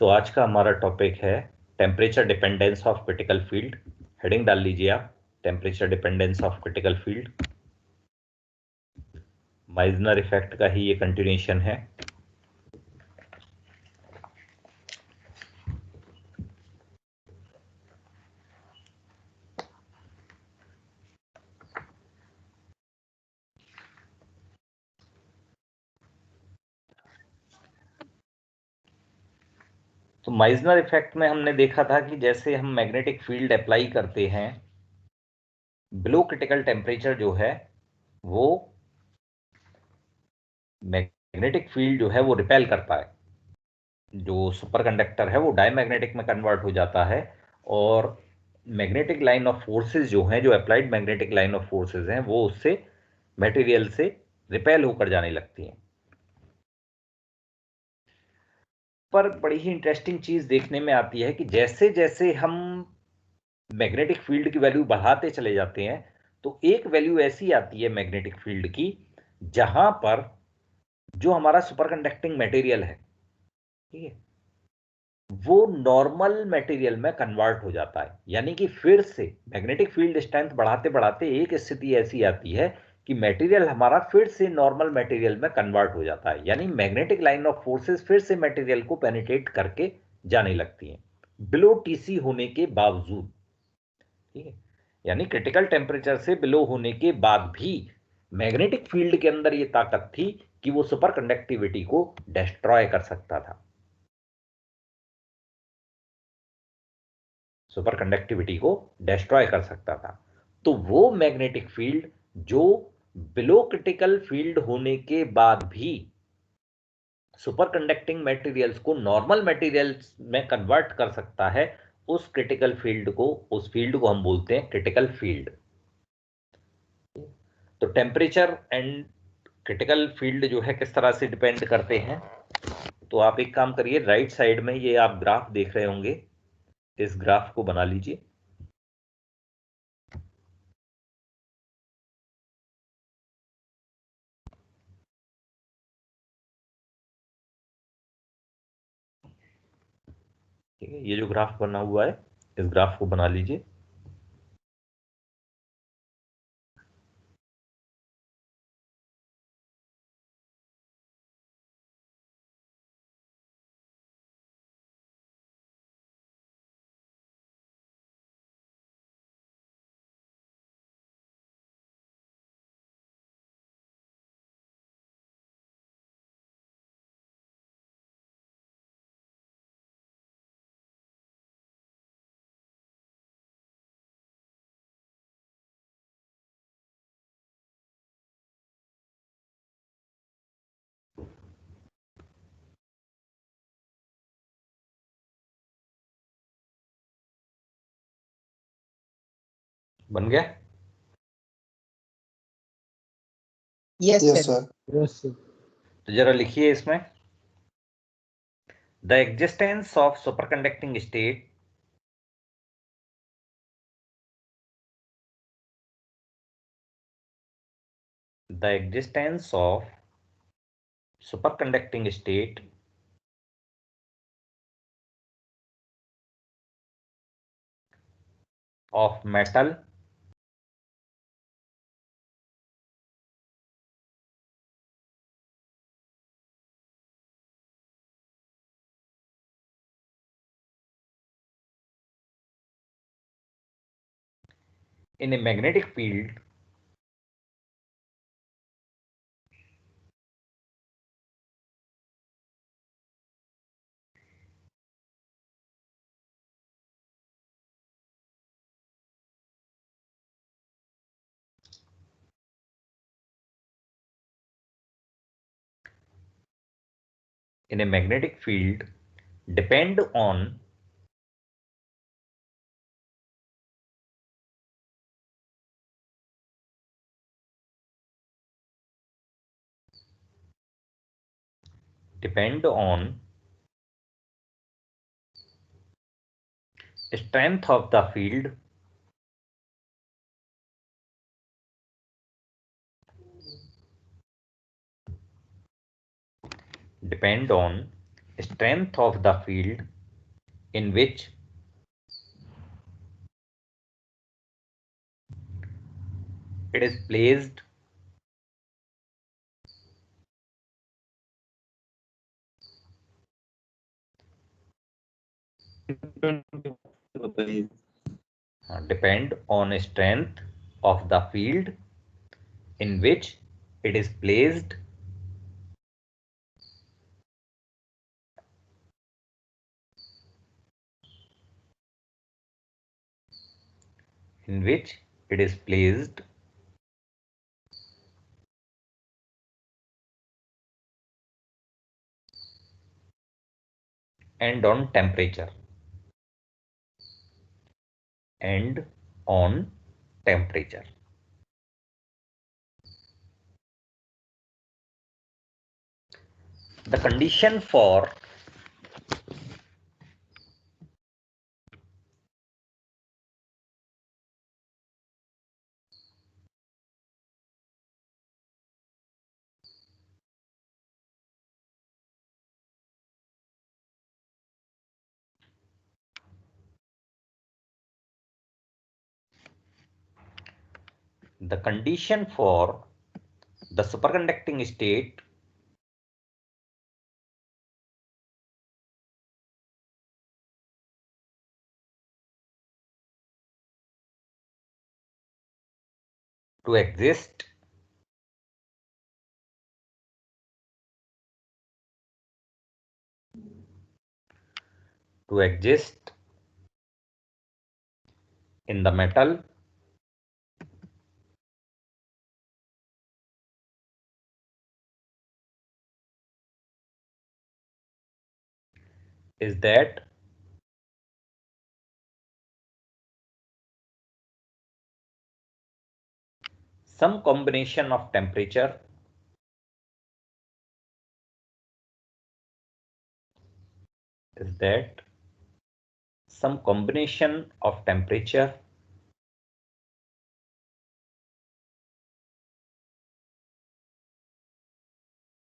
तो आज का हमारा टॉपिक है temperature dependence of critical field. Heading डाल लीजिए आप, temperature dependence of critical field. Meissner effect का ही ये कंटिन्यूएशन है। तो माइजनर इफेक्ट में हमने देखा था कि जैसे हम मैग्नेटिक फील्ड अप्लाई करते हैं, बिलो क्रिटिकल टेम्परेचर जो है वो मैग्नेटिक फील्ड जो है वो रिपेल करता है। जो सुपर कंडक्टर है वो डायमैग्नेटिक में कन्वर्ट हो जाता है और मैग्नेटिक लाइन ऑफ फोर्सेस जो हैं, जो applied magnetic line of forces हैं, वो उससे मटेरियल से रिपेल होकर जाने लगती हैं। पर बड़ी ही इंटरेस्टिंग चीज देखने में आती है कि जैसे जैसे हम मैग्नेटिक फील्ड की वैल्यू बढ़ाते चले जाते हैं तो एक वैल्यू ऐसी आती है मैग्नेटिक फील्ड की जहां पर जो हमारा सुपर कंडक्टिंग मटेरियल है, ठीक है, वो नॉर्मल मटेरियल में कन्वर्ट हो जाता है। यानी कि फिर से मैग्नेटिक फील्ड स्ट्रेंथ बढ़ाते बढ़ाते एक स्थिति ऐसी आती है कि मटेरियल हमारा फिर से नॉर्मल मटेरियल में कन्वर्ट हो जाता है। यानी मैग्नेटिक लाइन ऑफ फोर्सेस फिर से मटेरियल को पेनिट्रेट करके जाने लगती हैं बिलो टीसी होने के बावजूद। ठीक है, यानी क्रिटिकल टेम्परेचर से बिलो होने के बाद भी मैग्नेटिक फील्ड के अंदर ये ताकत थी कि वो सुपर कंडक्टिविटी को डिस्ट्रॉय कर सकता था, सुपर कंडक्टिविटी को डिस्ट्रॉय कर सकता था। तो वो मैग्नेटिक फील्ड जो बिलो क्रिटिकल फील्ड होने के बाद भी सुपर कंडक्टिंग मटेरियल्स को नॉर्मल मटेरियल्स में कन्वर्ट कर सकता है, उस क्रिटिकल फील्ड को, उस फील्ड को हम बोलते हैं क्रिटिकल फील्ड। तो टेम्परेचर एंड क्रिटिकल फील्ड जो है किस तरह से डिपेंड करते हैं, तो आप एक काम करिए, राइट साइड में ये आप ग्राफ देख रहे होंगे, इस ग्राफ को बना लीजिए। ठीक है, ये जो ग्राफ बना हुआ है इस ग्राफ को बना लीजिए। बन गया? Yes sir. Yes sir. तो जरा लिखिए इसमें, the existence of superconducting state the existence of superconducting state of metal in a magnetic field in a magnetic field depend on strength of the field depend on strength of the field in which it is placed depend on strength of the field in which it is placed in which it is placed and on temperature and on temperature. The condition for the superconducting state to exist in the metal is that some combination of temperature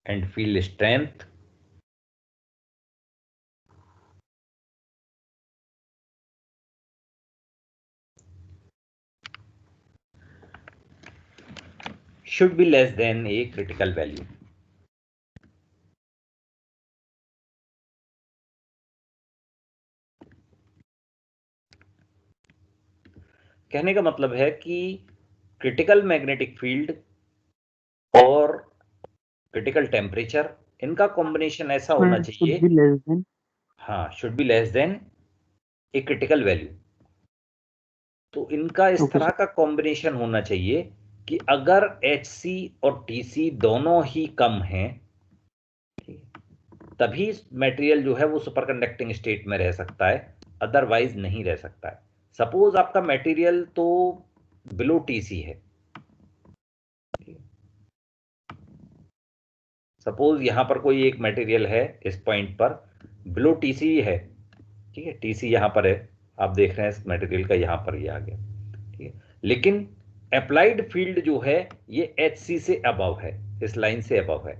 and field strength should be less than a critical value. कहने का मतलब है कि critical magnetic field और critical temperature इनका combination ऐसा होना चाहिए, हाँ, should be less than a critical value. तो इनका इस तरह का कॉम्बिनेशन होना चाहिए कि अगर HC और TC दोनों ही कम हैं तभी मटेरियल जो है वो सुपर कंडक्टिंग स्टेट में रह सकता है, अदरवाइज नहीं रह सकता है। सपोज आपका मटेरियल तो बिलो TC है, सपोज यहां पर कोई एक मटेरियल है इस पॉइंट पर बिलो TC है, ठीक है, TC यहां पर है, आप देख रहे हैं इस मटेरियल का यहां पर ये आ गया, ठीक है, लेकिन अप्लाइड फील्ड जो है ये HC से अबव है, इस लाइन से अबव है।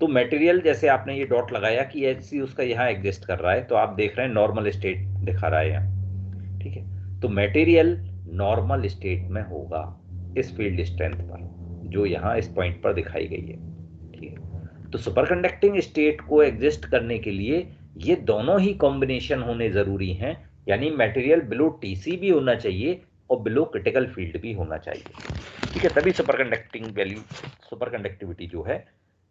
तो मटेरियल जैसे आपने ये डॉट लगाया कि HC उसका यहाँ एग्जिस्ट कर रहा है, तो आप देख रहे हैं नॉर्मल स्टेट दिखा रहा है यहाँ, ठीक है। तो मटेरियल नॉर्मल स्टेट में होगा इस फील्ड स्ट्रेंथ पर जो यहाँ इस पॉइंट पर दिखाई गई है, ठीक है। तो सुपर कंडक्टिंग स्टेट को एग्जिस्ट करने के लिए ये दोनों ही कॉम्बिनेशन होने जरूरी हैं, यानी मटेरियल बिलो TC भी होना चाहिए और बिलो क्रिटिकल फील्ड भी होना चाहिए, ठीक है, तभी super conducting value, super conductivity जो है,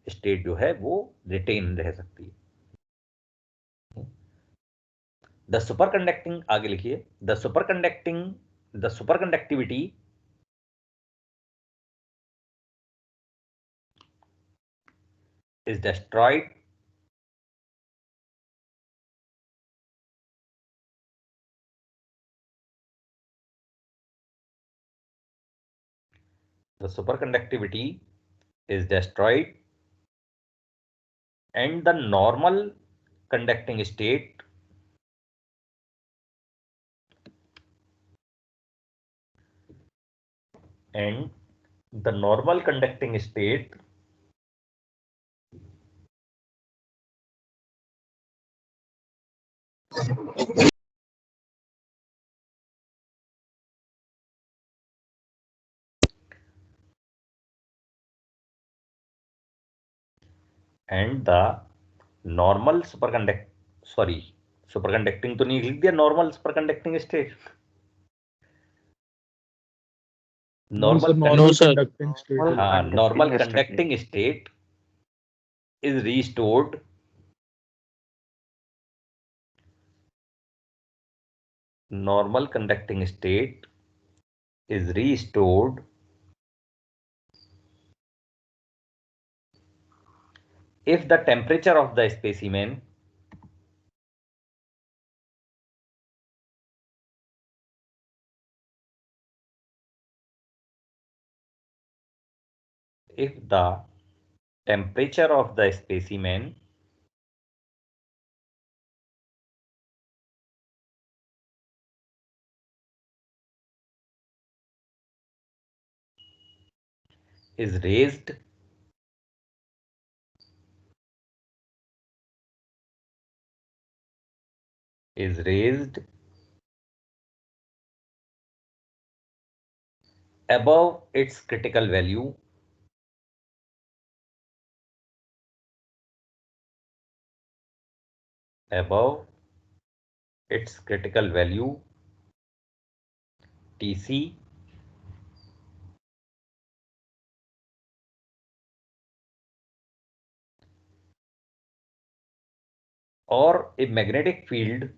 स्टेट जो है वो रिटेन रह सकती है। द सुपर कंडक्टिंग, आगे लिखिए, the super conductivity is destroyed the superconductivity is destroyed and the normal conducting state and the normal conducting state and the normal superconducting तो नहीं लिख दिया, normal superconducting state, normal conducting state. हाँ, normal conducting state is restored normal conducting state is restored if the temperature of the specimen if the temperature of the specimen is raised above its critical value Tc or a magnetic field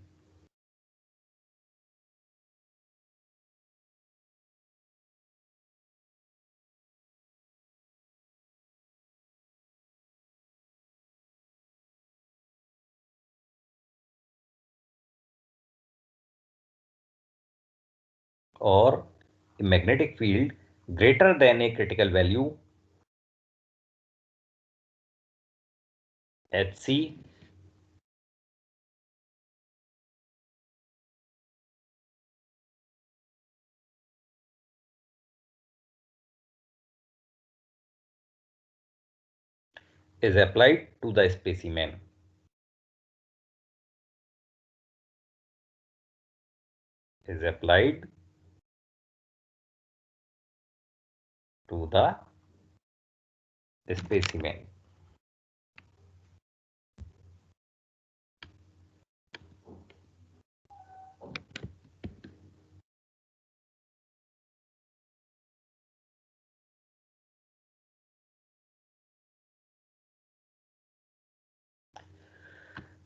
greater than a critical value Hc is applied to the specimen. Is applied to the specimen.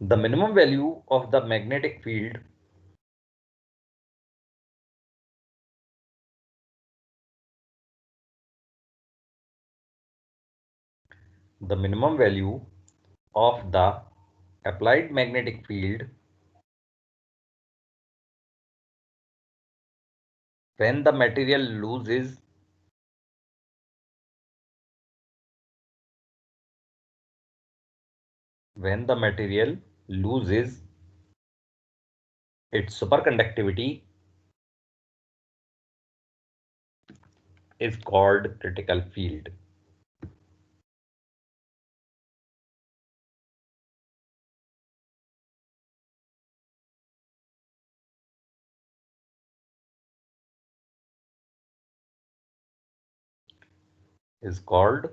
The minimum value of the magnetic field of the applied magnetic field when the material loses its superconductivity is called critical field. Is called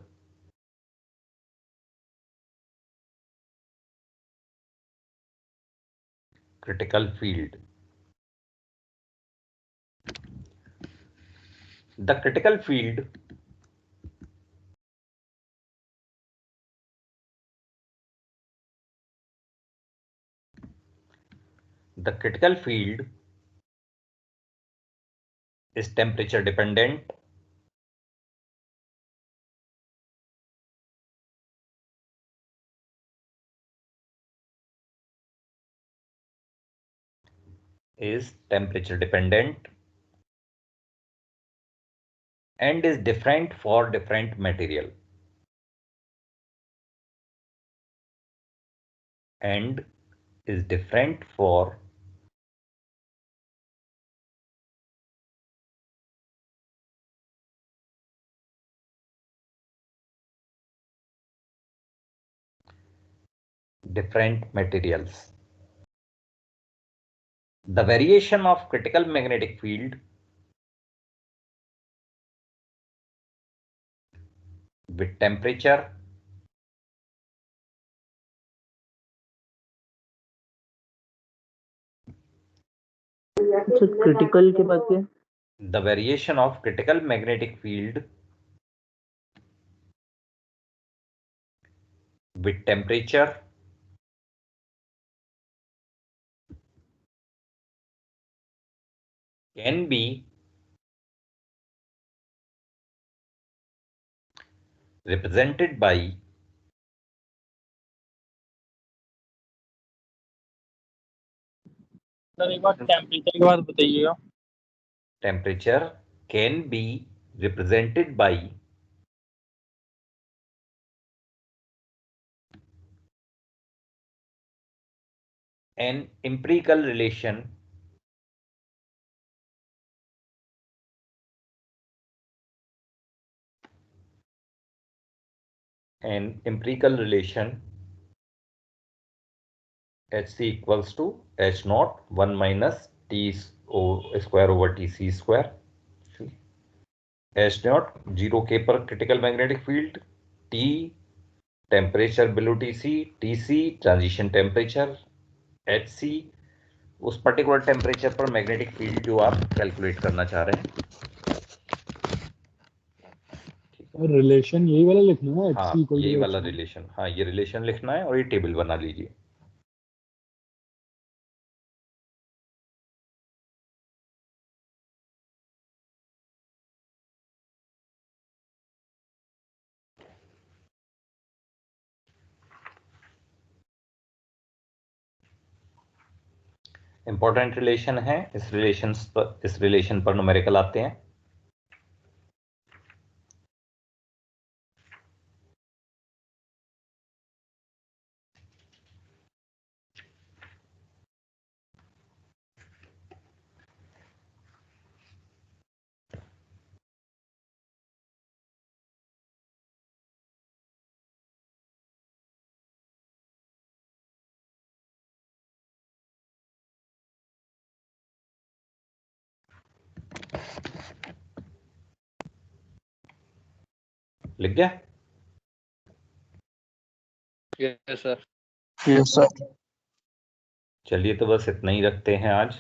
critical field. The critical field is temperature dependent and is different for different material and is different for different materials. The variation of critical magnetic field with temperature critical के बाद क्या? The variation of critical magnetic field with temperature can be represented by sir एक बार temperature के बाद बताइएगा। temperature can be represented by an empirical relation Hc equals to H naught 1 minus T square over Tc square. H naught 0K पर critical magnetic field, T temperature below Tc, Tc transition temperature, Hc उस particular temperature पर magnetic field जो आप calculate करना चाह रहे हैं। Relation यही वाला लिखना है। हाँ, यही वाला रिलेशन, हाँ ये रिलेशन लिखना है और ये टेबल बना लीजिए। इंपॉर्टेंट रिलेशन है, इस रिलेशन पर न्यूमेरिकल आते हैं। लिख गया? Yes sir. Yes sir. चलिए तो बस इतना ही रखते हैं आज।